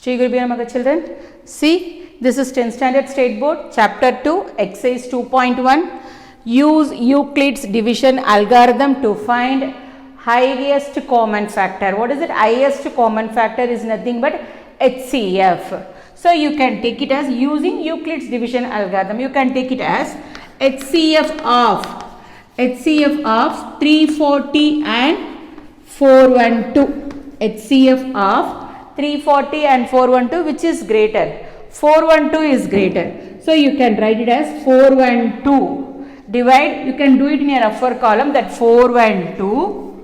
Shri Guru Namaha children. See, this is 10th standard state board, chapter 2, exercise 2.1. Use Euclid's division algorithm to find highest common factor. What is it? Highest common factor is nothing but HCF. So you can take it as using Euclid's division algorithm. You can take it as HCF of 340 and 412. HCF of 340 and 412, which is greater? 412 is greater. So you can write it as 412. Divide, you can do it in a rougher column, that 412.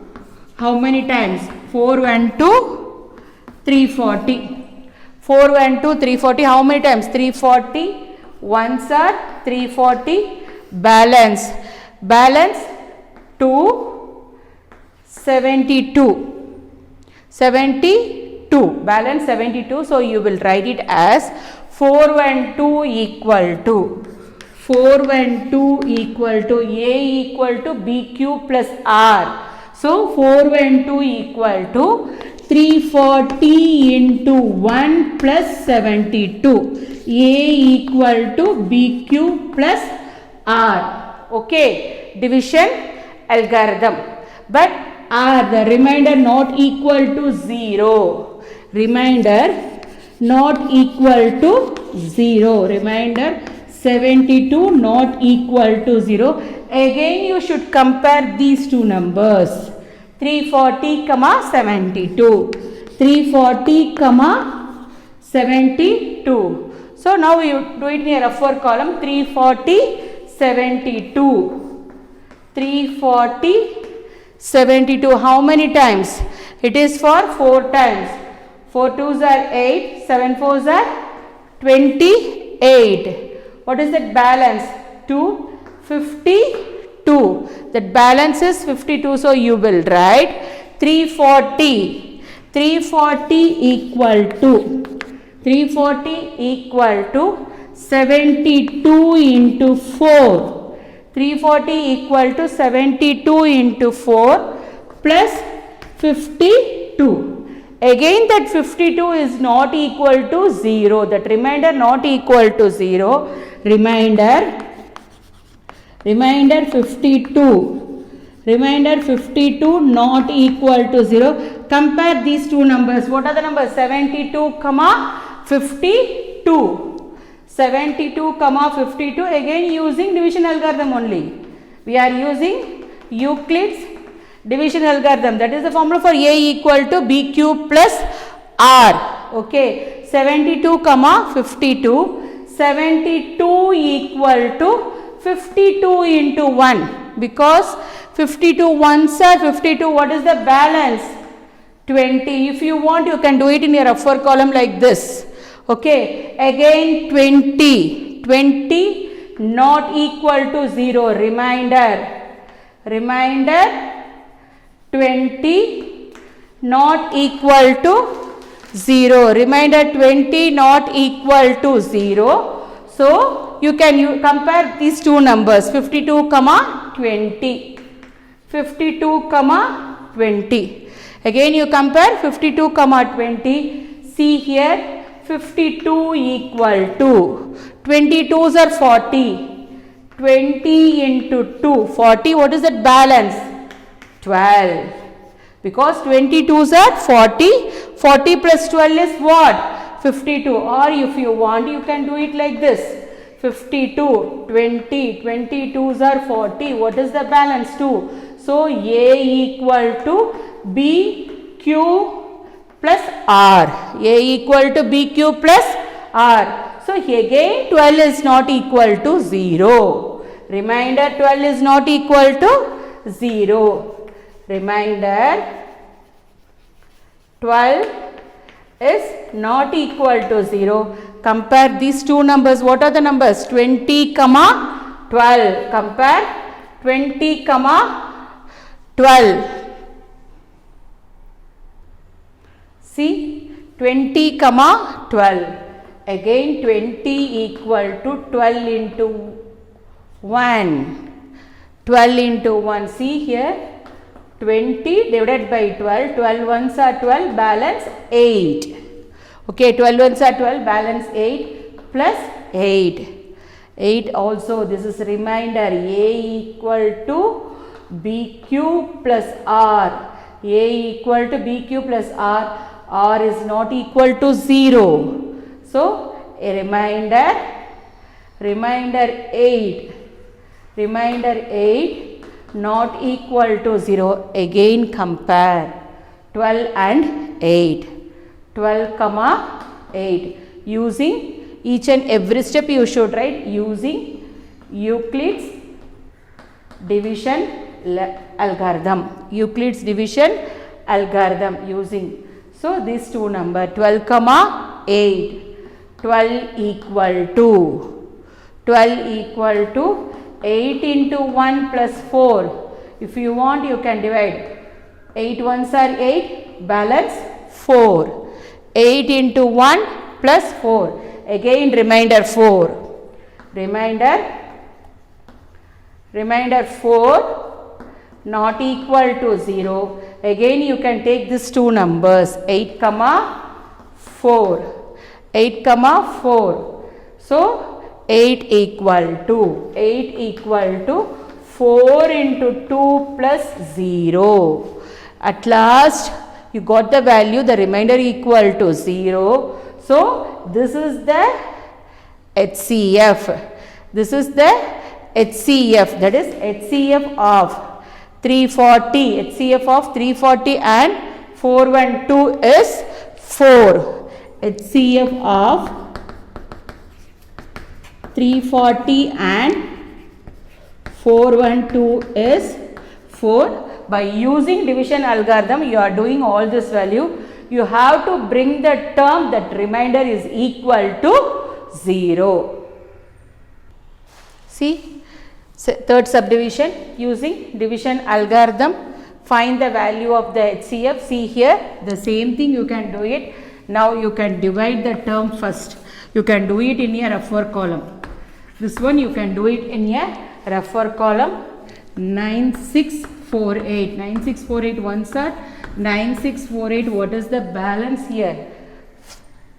How many times? 412, 340. 412, 340. How many times? 340. Ones are 340. Balance 2, 72. 72. Balance 72. So you will write it as 412 equal to A equal to BQ plus R. So 412 equal to 340 into 1 plus 72. A equal to BQ plus R. Okay, division algorithm. But R, the remainder not equal to 0. Remainder not equal to 0. Remainder 72 not equal to 0. Again you should compare these two numbers. 340, 72. 340, 72. So now you do it in a rougher column. 340, 72. 340, 72. How many times? It is for 4 times. 4 2s are 8. 7 4s are 28. What is that balance? 2, 52. That balance is 52. So you will write 340. 340 equal to 72 into 4. 340 equal to 72 into 4 plus 52. Again that 52 is not equal to 0. That remainder not equal to 0. Remainder 52. Remainder 52 not equal to 0. Compare these two numbers. What are the numbers? 72, 52. 72, 52. Again using division algorithm only. We are using Euclid's division algorithm. That is the formula for A equal to BQ plus R. Okay. 72, 52. 72 equal to 52 into 1. Because 52 ones are 52. What is the balance? 20. If you want, you can do it in a rougher column like this. Okay. Again 20. 20 not equal to 0. Remainder 20 not equal to 0. Remainder 20 not equal to 0. So you can compare these two numbers, 52, 20. 52, 20. Again you compare 52, 20. See here, 52 equal to 22s are 40. 20 into 2, 40. What is that balance? 12. Because 22s are 40. 40 plus 12 is what? 52. Or if you want, you can do it like this. 52, 20, 22s are 40. What is the balance? 2. So A equal to BQ plus R. A equal to BQ plus R. So again 12 is not equal to 0. Remainder 12 is not equal to 0. Remainder 12 is not equal to 0. Compare these two numbers. What are the numbers? 20, 12. Compare 20, 12. See, 20, 12. Again 20 equal to 12 into 1. 12 into 1. See here, 20 divided by 12. 12 ones are 12. Balance 8. Okay, 12 ones are 12, balance 8 plus 8. 8 also, this is remainder A equal to BQ plus R. A equal to BQ plus R is not equal to 0. So, a remainder 8 not equal to 0. Again compare 12 and 8. 12 comma 8. Using each and every step you should write using Euclid's division algorithm. Euclid's division algorithm using. So, these two number 12 comma 8. 12 equal to 8 into 1 plus 4. If you want, you can divide. 8 ones are 8, balance 4. 8 into 1 plus 4. Again remainder 4. Remainder 4 not equal to 0. Again you can take these two numbers 8 comma 4. 8 comma 4. So 8 equal to 4 into 2 plus 0. At last you got the value, the remainder equal to 0. So this is the HCF. This is the HCF, that is HCF of 340. HCF of 340 and 412 is 4. HCF of 340 and 412 is 4. By using division algorithm, you are doing all this value. You have to bring the term that remainder is equal to 0. See, third subdivision using division algorithm. Find the value of the HCF. See here, the same thing you can do it. Now you can divide the term first. You can do it in a rougher column. This one you can do it in a rougher column. 9648. 9648 ones are 9648. What is the balance here?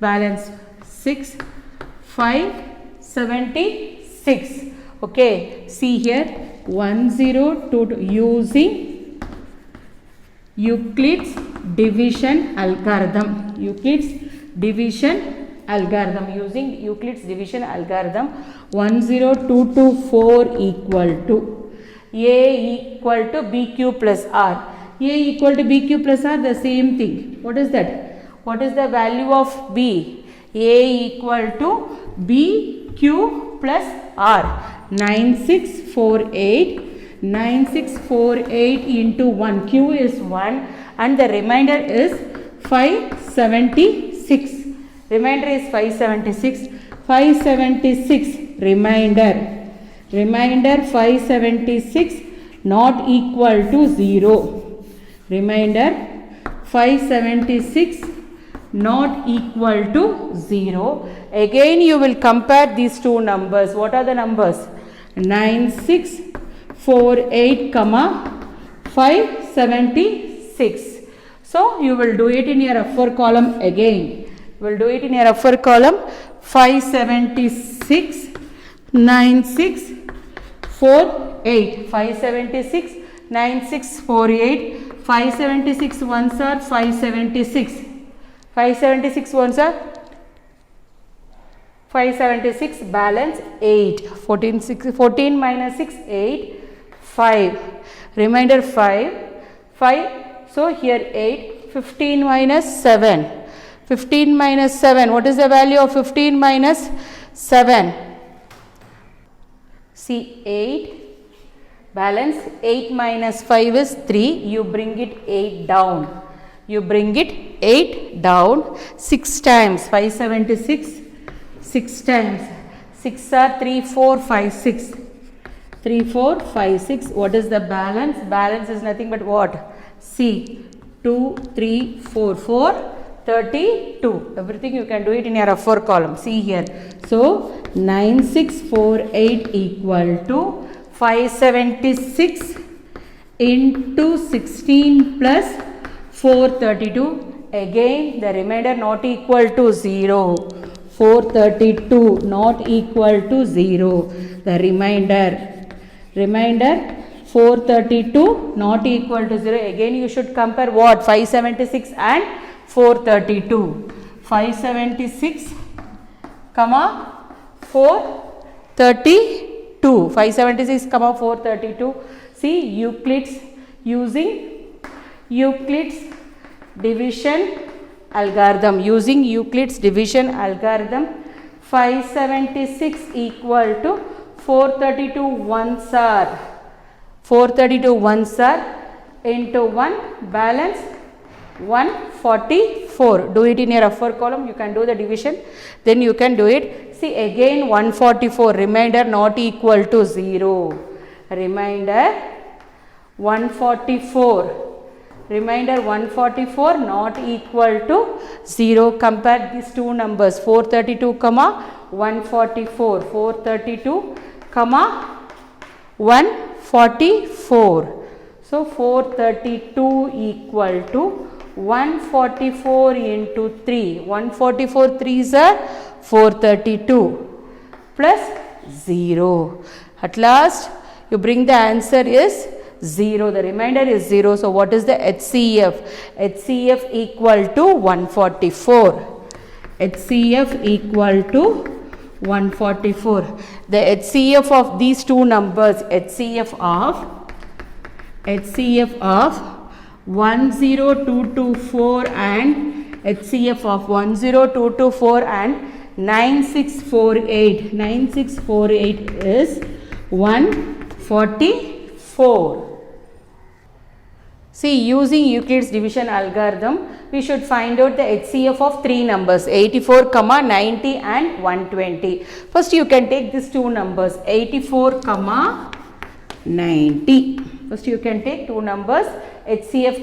Balance 6, 5, 76. Okay, see here 1022 using Euclid's division algorithm. Euclid's division algorithm. Using Euclid's division algorithm, 10224 equal to A equal to BQ plus R. A equal to BQ plus R, the same thing. What is that? What is the value of B? A equal to BQ plus R. 9648. 9648 into 1. Q is 1 and the remainder is 576. Remainder is 576. 576 remainder. Remainder 576 not equal to 0. Remainder 576 not equal to 0. Again you will compare these two numbers. What are the numbers? 9648 comma 576. So you will do it in your rougher column again. You will do it in your rougher column. 576 9648. 576 9648. 576 ones are 576. 576 ones are 576, balance 8. 14 minus 6, 8. 5. Remainder 5. 5. So here 8. 15 minus 7. 15 minus 7. What is the value of 15 minus 7? See 8. Balance 8 minus 5 is 3. You bring it 8 down. You bring it 8 down. 6 times 576. 6 times. 6 are 3, 4, 5, 6. 3, 4, 5, 6. What is the balance? Balance is nothing but what? See. 2, 3, 4, 4, 32. Everything you can do it in your rougher column. See here. So, 9648 equal to 576 into 16 plus 432. again the remainder not equal to 0. 432 not equal to 0. The remainder 432 not equal to 0. Again you should compare what? 576 and 432. 576 comma 432. 576 comma 432. See Euclid's, using Euclid's division algorithm. Using Euclid's division algorithm, 576 equal to 432 ones are 432 ones are into 1 balance 144. Do it in your upper column. You can do the division, then you can do it. See again 144, remainder not equal to 0. Remainder 144. Remainder 144 not equal to 0. Compare these two numbers, 432 comma 144. 432 comma 144. So 432 equal to 144 into 3. 144 3s are 432 plus 0. At last you bring the answer is 0. The remainder is 0. So what is the HCF? HCF equal to 144. HCF equal to 144. The HCF of these two numbers, HCF of 10224 and HCF of 10224 and 9648. 9648 is 144. See, using Euclid's division algorithm, we should find out the HCF of three numbers, 84, 90 and 120. First you can take these two numbers, 84, 90. First you can take two numbers, HCF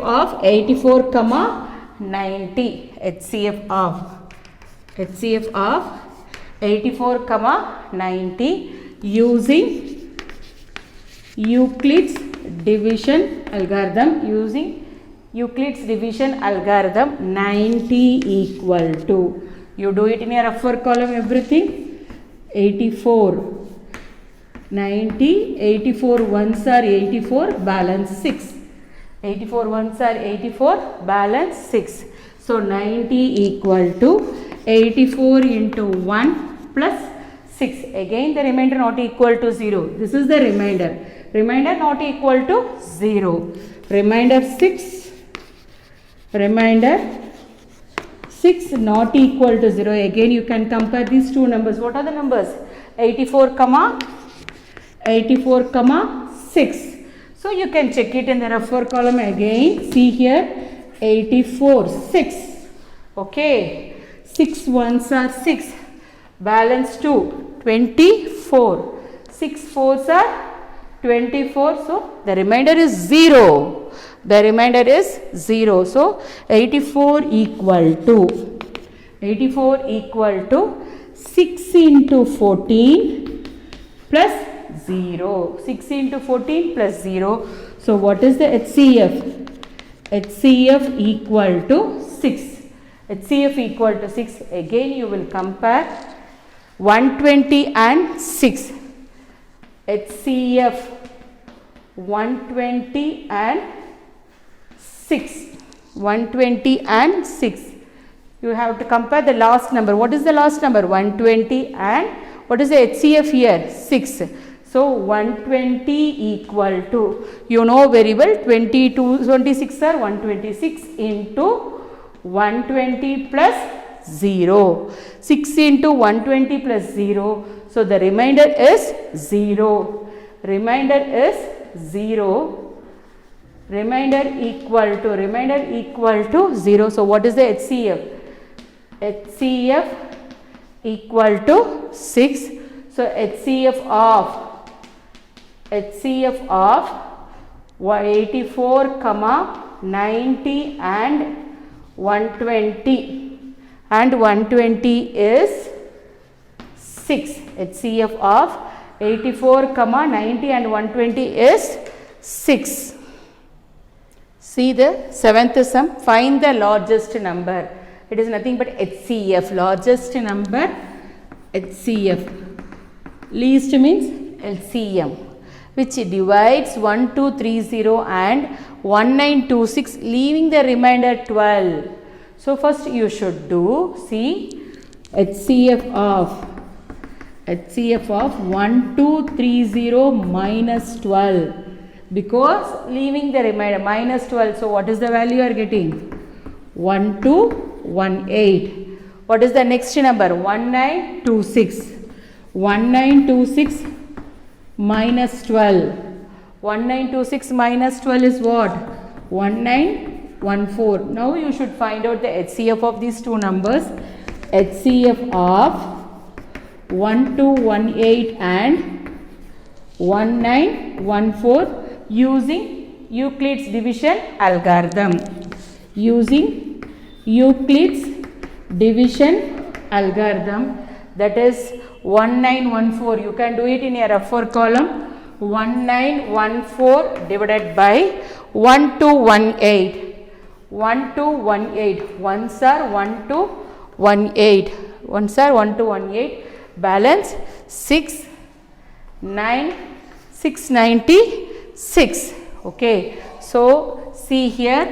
of 84, 90. HCF of 84, 90 using Euclid's division algorithm. Using Euclid's division algorithm, 90 equal to, you do it in your upper column everything, 84, 90, 84 ones are 84, balance 6. 84 ones are 84, balance 6. So 90 equal to 84 into 1 plus 6. Again the remainder not equal to 0. This is the remainder. Remainder not equal to 0. Remainder 6. Remainder 6 not equal to 0. Again you can compare these two numbers. What are the numbers? 84 comma 6. So you can check it in the upper column again. See here, 84, 6. Okay. 6 ones are 6. Balance 2, 24. 6 fours are 24. So the remainder is 0. The remainder is 0. So 84 equal to 6 into 14 plus 0. 6 into 14 plus 0. So what is the HCF? HCF equal to 6. HCF equal to 6. Again you will compare 120 and 6. HCF 120 and 6. 120 and 6. You have to compare the last number. What is the last number? 120 and what is the HCF here? 6. So 120 equal to, you know very well, 26 are 126 into 120 plus 0. 6 into 120 plus 0. So the remainder is 0. Remainder is 0. Remainder equal to 0. So what is the HCF? HCF equal to 6. So HCF of 84, 90 and 120 is 6. HCF of 84, 90 and 120 is 6. See the seventh sum, find the largest number. It is nothing but HCF, largest number HCF. Least means LCM, which divides 1230 and 1926, leaving the remainder 12. So first you should do, see, HCF of 1230 minus 12, because leaving the remainder minus 12. So what is the value you are getting? 1218. What is the next number? 1926. 1926 minus 12. 1926 minus 12 is what? 1914. Now you should find out the HCF of these two numbers. HCF of 1218 and 1914 using Euclid's division algorithm. Using Euclid's division algorithm, that is 1914. You can do it in your F4 column. 1914 divided by 1218. 1218. Ones are 1218. Ones are 1218. Balance 696. Okay. So see here,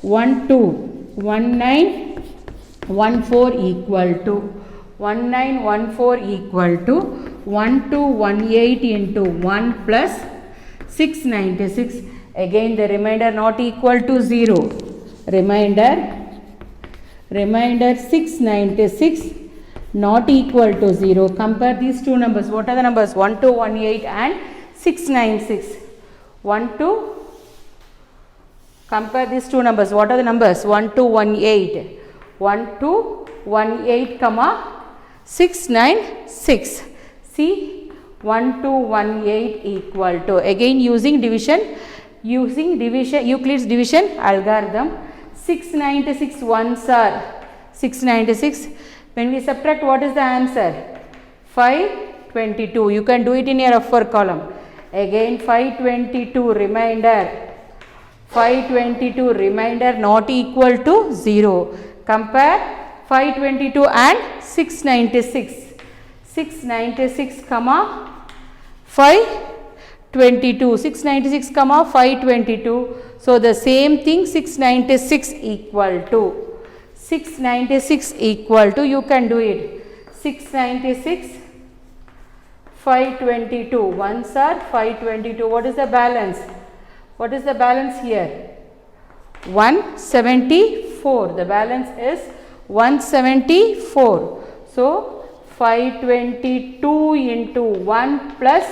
1914 equal to 1914 equal to 1218 into 1 plus 696. Again the remainder not equal to 0. Remainder 696 not equal to 0. Compare these two numbers. What are the numbers? 1218 and 696. Compare these two numbers. What are the numbers? 1218. 1218 comma 696. See, 1218 equal to, again using Euclid's division algorithm, 696 ones are 696. When we subtract, what is the answer? 522. You can do it in your upper column. Again 522 remainder. 522 remainder not equal to 0. Compare 522 and 696. 696 comma 522. 696 comma 522. So the same thing, 696 equal to 696 equal to, you can do it, 696 522. Ones are 522. What is the balance? What is the balance here? 174. The balance is 174. So 522 into 1 plus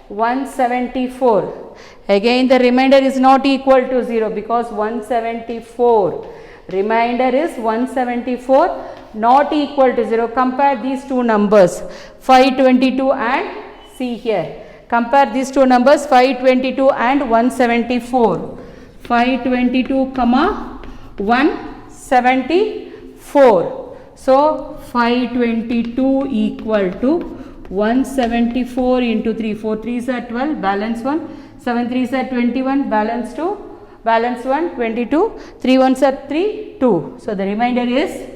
174. Again the remainder is not equal to 0 because 174. Remainder is 174 not equal to 0. Compare these two numbers, 522 and, see here, compare these two numbers, 522 and 174. 522 comma 174. So 522 equal to 174 into 3. 4 3s are 12, balance 1. 7 3s are 21, balance 2. Balance 1, 22. 3 1s are 3, 2. So the remainder is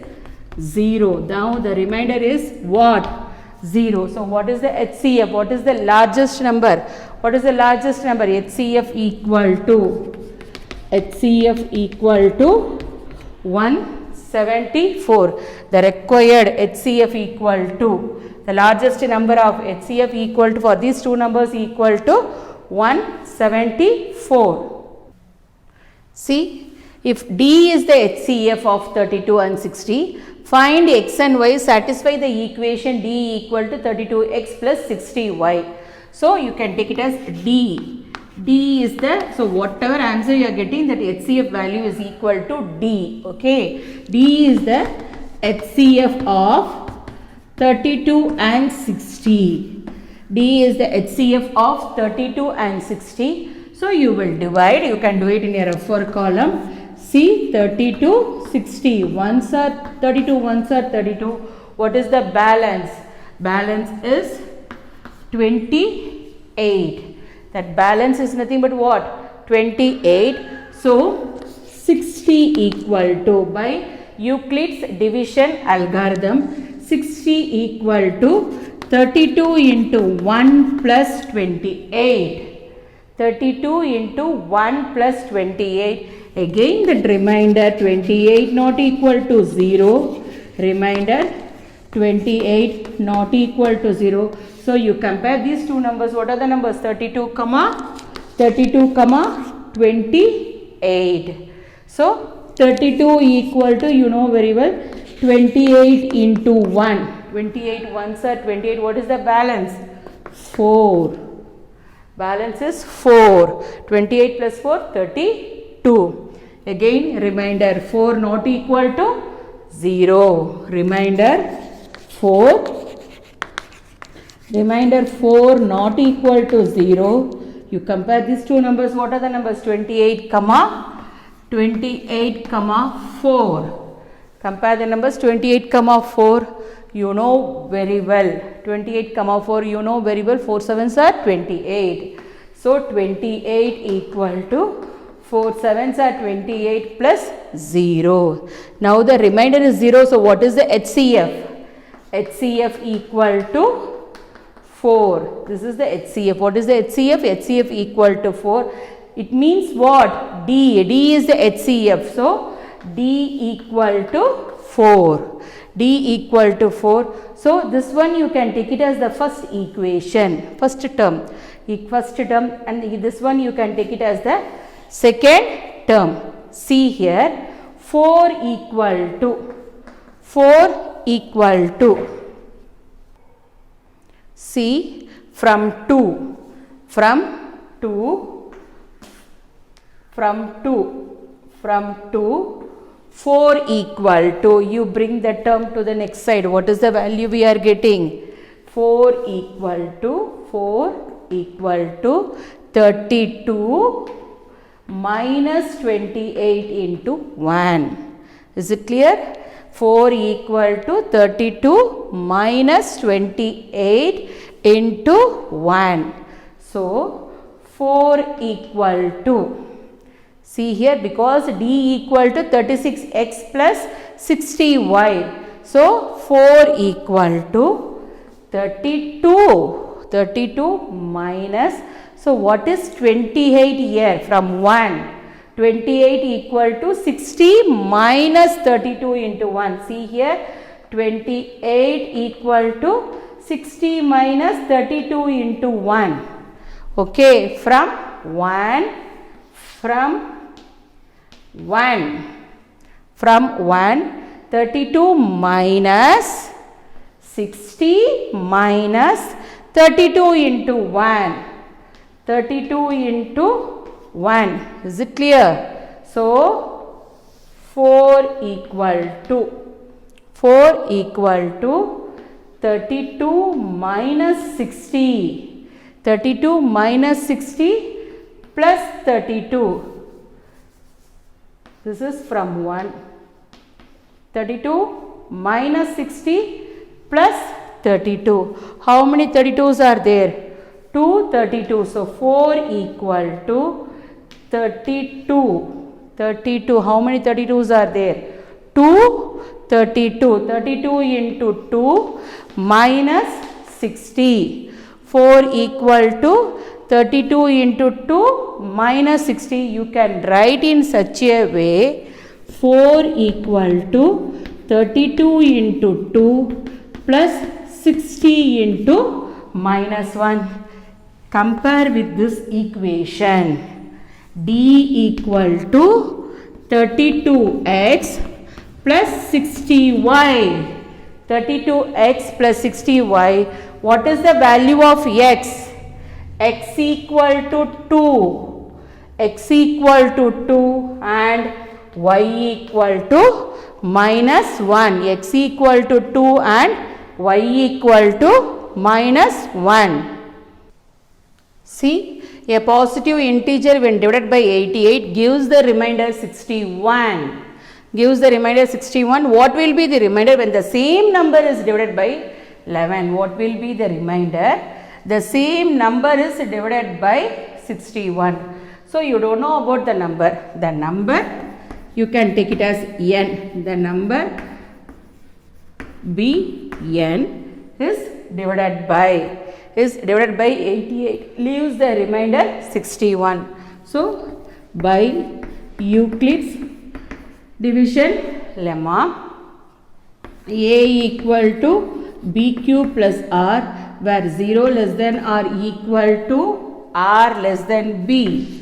0. Now the remainder is what? 0. So what is the HCF? What is the largest number? What is the largest number? HCF equal to 174. The required HCF equal to, the largest number of HCF equal to, for these two numbers equal to 174. See, if D is the HCF of 32 and 60, find x and y satisfy the equation D equal to 32x plus 60y. So you can take it as D. D is the, so whatever answer you are getting, that HCF value is equal to D. Okay. D is the HCF of 32 and 60. D is the HCF of 32 and 60. So you will divide, you can do it in your F4 column. See, 32, 60. Ones are 32, ones are 32. What is the balance? Balance is 28. That balance is nothing but what? 28. So 60 equal to, by Euclid's division algorithm, 60 equal to 32 into 1 plus 28. 32 into 1 plus 28. Again the remainder 28 not equal to 0. Remainder 28 not equal to 0. So you compare these two numbers. What are the numbers? 32 comma 28. So 32 equal to, you know very well, 28 into 1. 28 ones are 28. What is the balance? 4. Balance is 4. 28 plus 4, 32. Again remainder 4 not equal to 0. Remainder 4 not equal to 0. You compare these two numbers. What are the numbers? 28 comma 4. Compare the numbers. 28 comma 4, you know very well. 28 comma 4, you know very well. 4 sevens are 28. So 28 equal to 4 sevens are 28 plus 0. Now the remainder is 0. So what is the HCF? HCF equal to 4. This is the HCF. What is the HCF? HCF equal to 4. It means what? D. D is the HCF. So D equal to 4. D equal to 4. So this one you can take it as the first equation, first term, and this one you can take it as the second term. See here, 4 equal to, see, from 2, 4 equal to, you bring the term to the next side. What is the value we are getting? 4 equal to 32 minus 28 into 1. Is it clear? 4 equal to 32 minus 28 into 1. So 4 equal to, see here, because D equal to 36x plus 60y. So 4 equal to 32 minus, so what is 28 here from 1? 28 equal to 60 minus 32 into 1. See here, 28 equal to 60 minus 32 into 1. Okay, from 1, 32 minus 60 minus 32 into 1. 32 into 1. Is it clear? So 4 equal to 32 minus 60. 32 minus 60 plus 32. This is from 1. 32 minus 60 plus 32. How many 32s are there? 2 32. So 4 equal to 32. 32. How many 32s are there? 2 32. 32 into 2 minus 60. 4 equal to 32 into 2 minus 60. You can write in such a way. 4 equal to 32 into 2 plus 60 into minus 1. Compare with this equation. D equal to 32x plus 60y. 32x plus 60y. What is the value of x? X equal to 2. X equal to 2 and y equal to minus 1. X equal to 2 and y equal to minus 1. See, a positive integer when divided by 88 gives the remainder 61. Gives the remainder 61. What will be the remainder when the same number is divided by 11? What will be the remainder? The same number is divided by 61. So you don't know about the number. The number you can take it as n. The number Bn is divided by 88, leaves the remainder 61. So by Euclid's division lemma, A equal to BQ plus R, where 0 less than or equal to R less than B,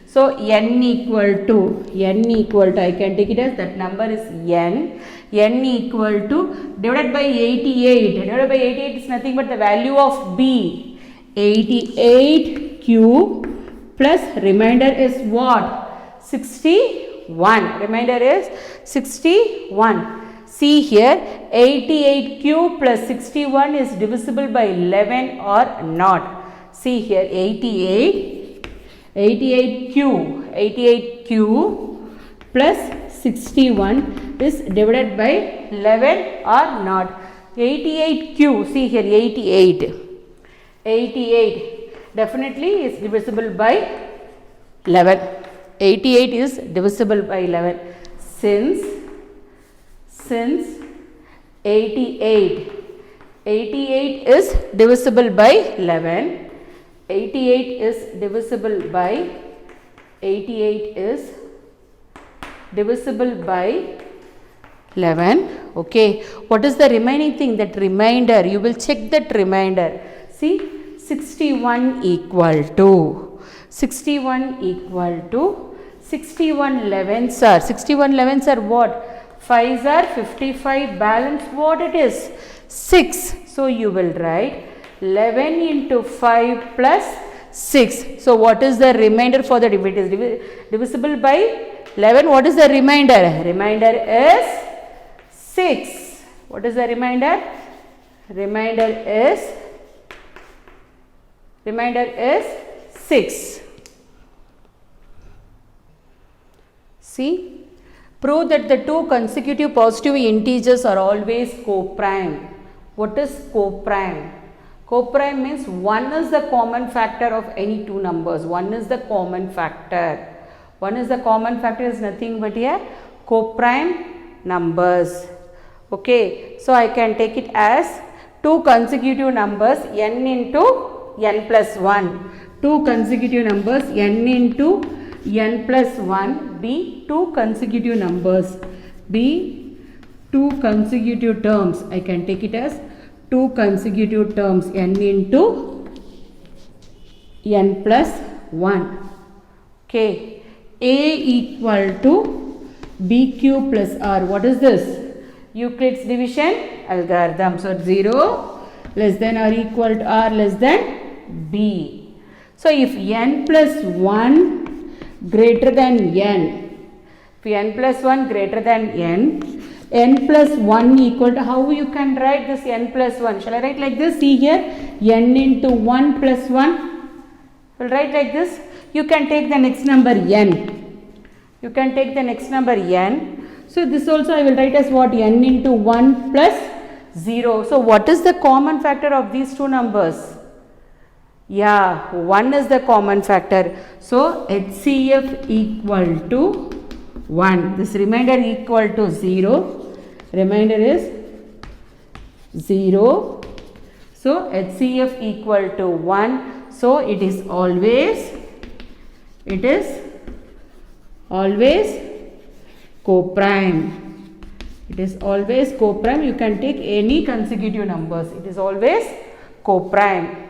So n equal to, I can take it as that number is n equal to divided by 88. Divided by 88 is nothing but the value of B. 88Q plus remainder is what? 61. Remainder is 61. See here, 88Q plus 61 is divisible by 11 or not. See here, 88Q plus 61 is divided by 11 or not. 88Q, see here, 88 definitely is divisible by 11. 88 is divisible by 11. Since 88 is divisible by 11, 88 is divisible by 11. Okay, what is the remaining thing? That remainder, you will check that remainder. See, 61 equal to 61 11s are what? 5s are 55, balance what it is? 6. So you will write 11 into 5 plus 6. So what is the remainder for the if it is divisible by 11? What is the remainder? Remainder is 6. What is the remainder? Remainder is 6. See, prove that the two consecutive positive integers are always coprime. What is coprime? Coprime means one is the common factor of any two numbers. One is the common factor. Is nothing but a coprime numbers. Okay, so I can take it as two consecutive numbers n into n plus 1. Two consecutive numbers n into n plus 1 be two consecutive numbers, be two consecutive terms. I can take it as two consecutive terms n into n plus 1. Okay, A equal to BQ plus R. What is this? Euclid's division algorithm. So 0 less than or equal to R less than B. So if n plus 1 greater than n, if n plus 1 greater than n plus 1 equal to, how you can write this n plus 1? Shall I write like this? See here, n into 1 plus 1. Will write like this. You can take the next number n. So this also I will write as what? N into 1 plus 0. So what is the common factor of these two numbers? Yeah, 1 is the common factor. So HCF equal to 1. This remainder equal to 0. Remainder is 0. So HCF equal to 1. So it is always coprime. It is always coprime. You can take any consecutive numbers. It is always coprime.